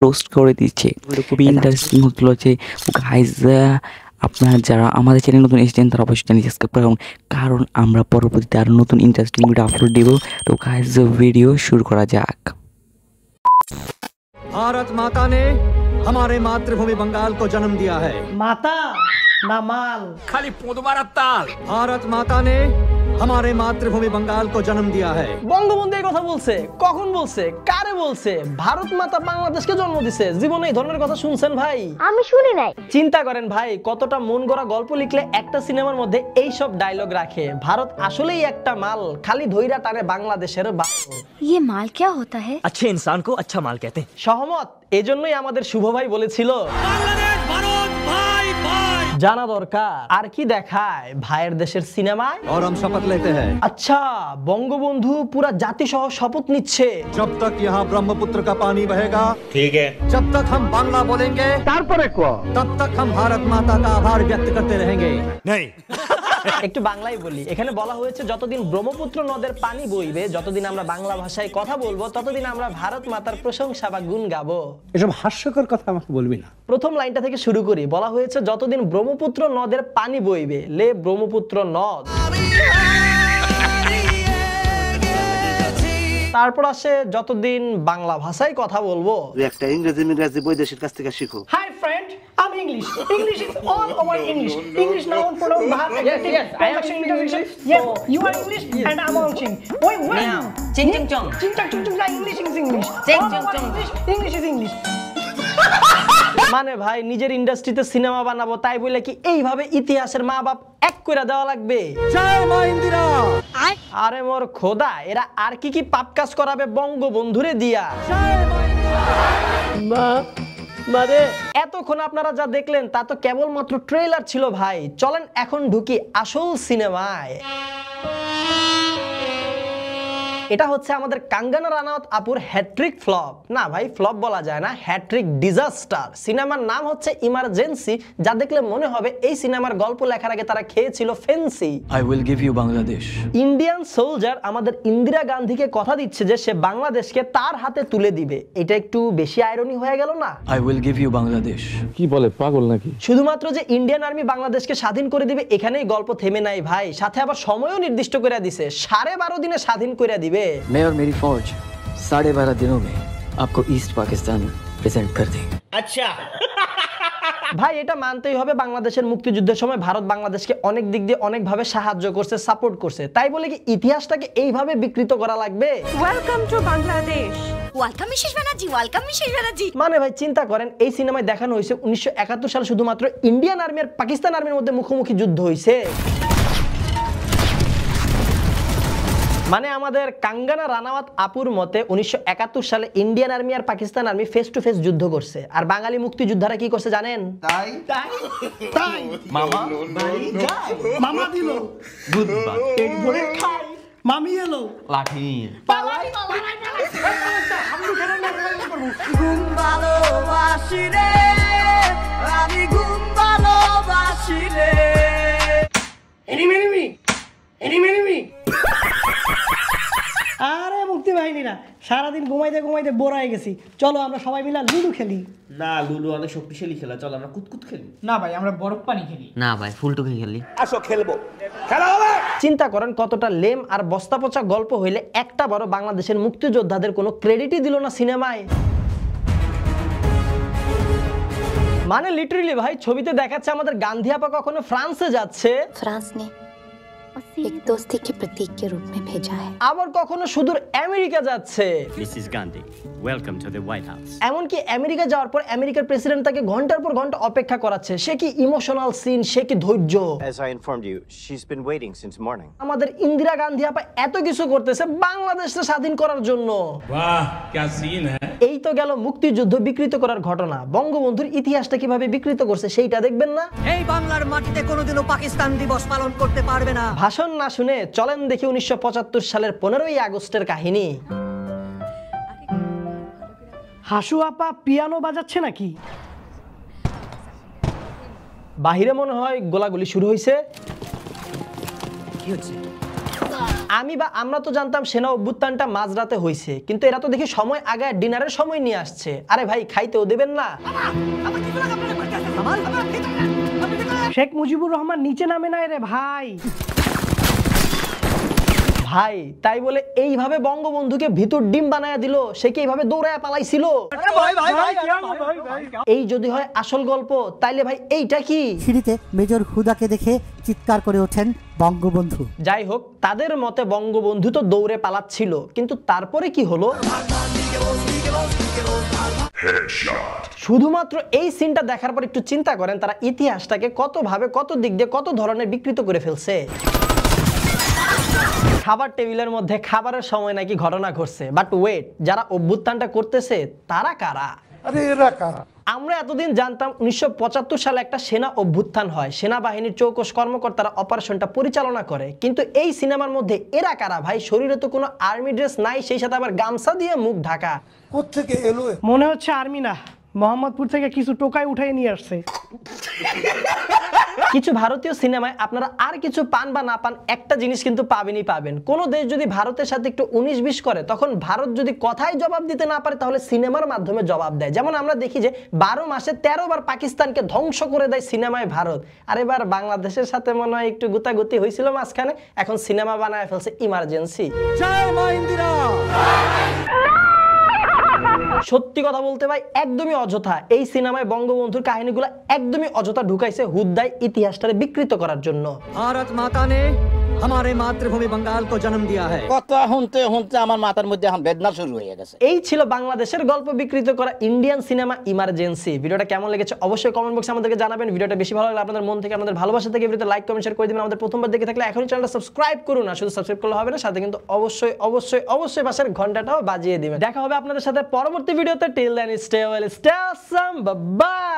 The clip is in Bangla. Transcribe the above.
রোস্ট করে দিচ্ছে। খুবই ইন্টারেস্টিং হচ্ছিল যে গাইজ আপনারা যারা আমাদের চ্যানেল নতুন এসেছেন তারা অবশ্যই চ্যানেল সাবস্ক্রাইব করুন, কারণ আমরা পরবর্তীতে আরও নতুন ইন্টারেস্টিং ভিডিও আপলোড দেব। তো গাইজ ভিডিও শুরু করা যাক। भारत माता ने हमारे मातृभूमि बंगाल को जन्म दिया है। माता ना माल खाली पोदबारा ताल। भारत माता ने हमारे मातृभूमि बंगाल को जन्म दिया है। বঙ্গবন্ধু এই কথা বলছে, কখন বলছে, কারে বলছে? ভারত মাতা বাংলাদেশকে জন্ম দিছে। জীবনে এই ধরনের কথা শুনছেন ভাই? আমি শুনি নাই। চিন্তা করেন ভাই, কতটা মন গড়া গল্প লিখলে একটা সিনেমার মধ্যে এই সব ডায়লগ রাখে। ভারত আসলেই একটা মাল, খালি ধইরা টানে বাংলাদেশের বাল। ये माल क्या होता है? अच्छे इंसान को अच्छा माल कहते हैं। সহমত। এজন্যই আমাদের শুভ ভাই বলেছিল बांग्लादेश भारत भाई भाई। জানা দরকার। আর কি দেখায় ভাইয়ের দেশের সিনেমায়? और हम शपथ लेते हैं, আচ্ছা, বঙ্গবন্ধু পুরা জাতি সহ শপথ নিচ্ছে। जब तक यहाँ ब्रह्मपुत्र का पानी बहेगा, ठीक है। जब तक हम बांग्ला बोलेंगे, तब तक हम भारत माता का आभार व्यक्त करते रहेंगे। नहीं। একটু বাংলায় বলি। এখানে বলা হয়েছে যতদিন ব্রহ্মপুত্র নদের পানি বইবে, যতদিন আমরা বাংলা ভাষায় কথা বলবো, ততদিন আমরা ভারত মাতার প্রশংসা বা গুণ গাবো। এসব হাস্যকর কথা আমাকে বলবি না। প্রথম লাইনটা থেকে শুরু করি। বলা হয়েছে যতদিন ব্রহ্মপুত্র নদের পানি বইবে, লে ব্রহ্মপুত্র নদ। তারপর আসে যতদিন বাংলা ভাষায় কথা বলবো। তুই একটা ইংরেজি বৈদেশিক কাছ থেকে শিখো। Hi friend, I'm English. English is all over English. English noun pronoun verb adjective. Yes, I am English. Yes, you are English and I'm Ching. Wait. Ching ching chong. Ching chong chong chong. English is English. Ching chong chong. English is English. মানে ভাই, নিজের ইন্ডাস্ট্রিতে সিনেমা বানাবো তাই বলে কি এইভাবে ইতিহাসের মা বাপ এক করে দেওয়া লাগবে? जय मां इंदिरा। আরে মোর খোদা, এরা আর কি পাপ কাজ করাবে বঙ্গবন্ধুরে দিয়া? মানে এতক্ষণ আপনারা যা দেখলেন তা তো কেবলমাত্র ট্রেলার ছিল ভাই। চলেন এখন ঢুকি আসল সিনেমায়। এটা হচ্ছে আমাদের কাঙ্গনা রানাওয়াত আপুর হ্যাট্রিক ফ্লপ। না ভাই, ফ্লপ বলা যায় না, হ্যাট্রিক ডিজাস্টার। সিনেমার নাম হচ্ছে ইমার্জেন্সি, যা দেখলে মনে হবে এই সিনেমার গল্প লেখার আগে তারা খেয়েছিল ফেন্সি। I will give you Bangladesh. Indian soldier আমাদের ইন্দিরা গান্ধীকে কথা দিচ্ছে যে সে বাংলাদেশকে তার হাতে তুলে দিবে। এটা একটু বেশি আইরনি হয়ে গেল না? I will give you Bangladesh. কি বলে, পাগল নাকি? শুধুমাত্র যে ইন্ডিয়ান আর্মি বাংলাদেশকে স্বাধীন করে দিবে এখানেই গল্প থেমে নাই ভাই, সাথে আবার সময়ও নির্দিষ্ট করে দিছে, 12.5 দিনে স্বাধীন করে দিবে। मैं और मेरी फौज 12.5 दिनों में आपको ईस्ट पाकिस्तान प्रेजेंट कर देंगे। अच्छा। ভাই এটা মানতেই হবে, বাংলাদেশের মুক্তিযুদ্ধের সময় ভারত বাংলাদেশকে অনেক দিক দিয়ে অনেকভাবে সাহায্য করছে, সাপোর্ট করছে। তাই বলে কি ইতিহাসটাকে এইভাবে বিকৃত করা লাগবে? Welcome to Bangladesh. Welcome Mrs Banerjee, welcome Mrs Banerjee. মানে ভাই চিন্তা করেন, এই সিনেমায় দেখানো হয়েছে 1971 সালে শুধুমাত্র ইন্ডিয়ান আর্মি আর পাকিস্তান আর্মির মধ্যে মুখোমুখি যুদ্ধ হয়েছে। মানে আমাদের কাঙ্গনা রানাওয়াত আপুর মতে 1971 সালে ইন্ডিয়ান আর্মি আর Pakistan army face to face যুদ্ধ করছে। আর বাঙালি মুক্তিযোদ্ধারা কি করছে জানেন? তাই মামা মামা দিল দুধ ভাত পেট ভরে খাই, মামি এলো লাঠি পালাই ঘুম ভালোবাসি রে, আমি ঘুম ভালোবাসি রে। এনিমি আরে মুক্তি বাহিনীরা, সারাদিন ঘুমাইতে ঘুমাইতে বোর হয়ে গেছি। চলো আমরা সবাই মিলে লুডু খেলি। না, লুডো অনেক শক্তিশালী খেলা, চল আমরা কুতকুত খেলি। না ভাই, আমরা বরফ পানি খেলি। না ভাই, ফুলটুকে খেলি। আসো খেলবো, খেলা হবে। চিন্তা করেন কতটা লেম আর বস্তাপচা গল্প হইলে একটা বড় বাংলাদেশের মুক্তিযোদ্ধাদের কোনো ক্রেডিটই দিল না সিনেমায়। মানে লিটারালি ভাই, ছবিতে দেখাচ্ছে আমাদের গান্ধী আপা কখনো ফ্রান্সে যাচ্ছে, फ्रांस ने एक दोस्ती के प्रतीक के रूप में भेजा है। আবার কখনো সুদূর আমেরিকা যাচ্ছে। Mrs. Gandhi, welcome to the White House. এমনকি আমেরিকা যাওয়ার পর আমেরিকার প্রেসিডেন্ট তাকে ঘন্টার পর ঘন্টা অপেক্ষা করাচ্ছে। সে কি ইমোশনাল সিন, সে কি ধৈর্য। As I informed you, she's been waiting since morning. আমাদের ইন্দিরা গান্ধী আপা এত কিছু করতেছে বাংলাদেশকে স্বাধীন করার জন্য। বাহ, কি সিন হ্যায়। এই তো গেল মুক্তিযুদ্ধ বিকৃত করার ঘটনা। বঙ্গবন্ধুর ইতিহাসটা কিভাবে বিকৃত করছে সেইটা দেখবেন না? এই বাংলার মাটিতে কোনোদিনও পাকিস্তান দিবস পালন করতে পারবে না। ভাষণ না শুনে চলেন দেখি 1975 সালের 15ই আগস্টের কাহিনী। হাসু আপা পিয়ানো বাজাচ্ছে নাকি? বাহিরে মনে হয় গোলাগুলি শুরু হয়েছে। কি হচ্ছে? আমি বা আমরা তো জানতাম সেনা অভ্যুত্থানটা মাঝরাতে হয়েছে, কিন্তু এরা তো দেখি সময় আগে ডিনারের সময় নিয়ে আসছে। আরে ভাই খাইতেও দেবেন না? শেখ মুজিবুর রহমান নিচে নামে নাই রে ভাই। ভাই তাই বলে এইভাবে বঙ্গবন্ধুকে ভিতর ডিম বানায়া দিল, সে কি এইভাবে দৌড়ায় পালাইছিল? এই যদি হয় আসল গল্প, তাইলে ভাই এইটা কি? সিঁড়িতে মেজর হুদাকে দেখে চিৎকার করে ওঠেন বঙ্গবন্ধু। যাই হোক, তাদের মতে বঙ্গবন্ধু তো দৌড়ে পালাচ্ছিল, কিন্তু তারপরে কি হলো? শুধুমাত্র এই সিনটা দেখার পর একটু চিন্তা করেন তারা ইতিহাসটাকে কতভাবে, কত দিক দিয়ে, কত ধরনের বিকৃত করে ফেলছে। খাবার টেবিলের মধ্যে খাবারের সময় নাকি ঘটনা ঘটছে, বাট ওয়েট, যারা অভ্যুত্থানটা করতেছে তারা কারা? আরে এরা কারা? আমরা এতদিন জানতাম 1975 সালে একটা সেনা অভ্যুত্থান হয়, সেনাবাহিনীর চৌকস কর্মকর্তারা অপারেশনটা পরিচালনা করে, কিন্তু এই সিনেমার মধ্যে এরা কারা ভাই? শরীরে তো কোনো আর্মি ড্রেস নাই, সেই সাথে আবার গামছা দিয়ে মুখ ঢাকা। কোত্থেকে এলো? মনে হচ্ছে আর্মি না, মোহাম্মদপুর থেকে কিছু টোকাই উঠাই নিয়ে আসছে। কিছু ভারতীয় সিনেমায় আপনারা আর কিছু পান বা না পান, একটা জিনিস কিন্তু পাবেনই পাবেন। কোন দেশ যদি ভারতের সাথে একটু 19-20 করে, তখন ভারত যদি কথায় জবাব দিতে না পারে তাহলে সিনেমার মাধ্যমে জবাব দেয়। যেমন আমরা দেখি যে 12 মাসে 13 বার পাকিস্তানকে ধ্বংস করে দেয় সিনেমায় ভারত। আর এবার বাংলাদেশের সাথে মনে হয় একটু গুতাগুতি হয়েছিল মাঝখানে, এখন সিনেমা বানায় ফেলছে ইমার্জেন্সি। জয় মা ইন্দিরা। সত্যি কথা বলতে ভাই একদমই অযথা এই সিনেমায় বঙ্গবন্ধুর কাহিনীগুলো একদমই অযথা ঢুকাইছে হুদ্দায় ইতিহাসটারে বিকৃত করার জন্য। भारत माता ने हमारे मातृभूमि बंगाल को जन्म दिया है। কথা শুনতে শুনতে আমার মাথার মধ্যে এখন বেদনা শুরু হয়ে গেছে। এই ছিল বাংলাদেশের গল্প বিকৃত করা ইন্ডিয়ান সিনেমা ইমার্জেন্সি। ভিডিওটা কেমন লেগেছে অবশ্যই কমেন্ট বক্সে আমাদেরকে জানাবেন। ভিডিওটা বেশি ভালো লাগলে আপনাদের মন থেকে, আপনাদের ভালোবাসা থেকে ভিডিওতে লাইক, কমেন্ট, শেয়ার করে দিবেন। আমাদের প্রথমবার দেখে থাকলে এখনই চ্যানেলটা সাবস্ক্রাইব করুন, না শুধু সাবস্ক্রাইব করলে হবে না, সাথে কিন্তু অবশ্যই অবশ্যই অবশ্যই পাশের ঘন্টাটাও বাজিয়ে দিবেন। দেখা হবে আপনাদের সাথে পরবর্তী ভিডিওতে। Till then stay well, stay awesome, bye by.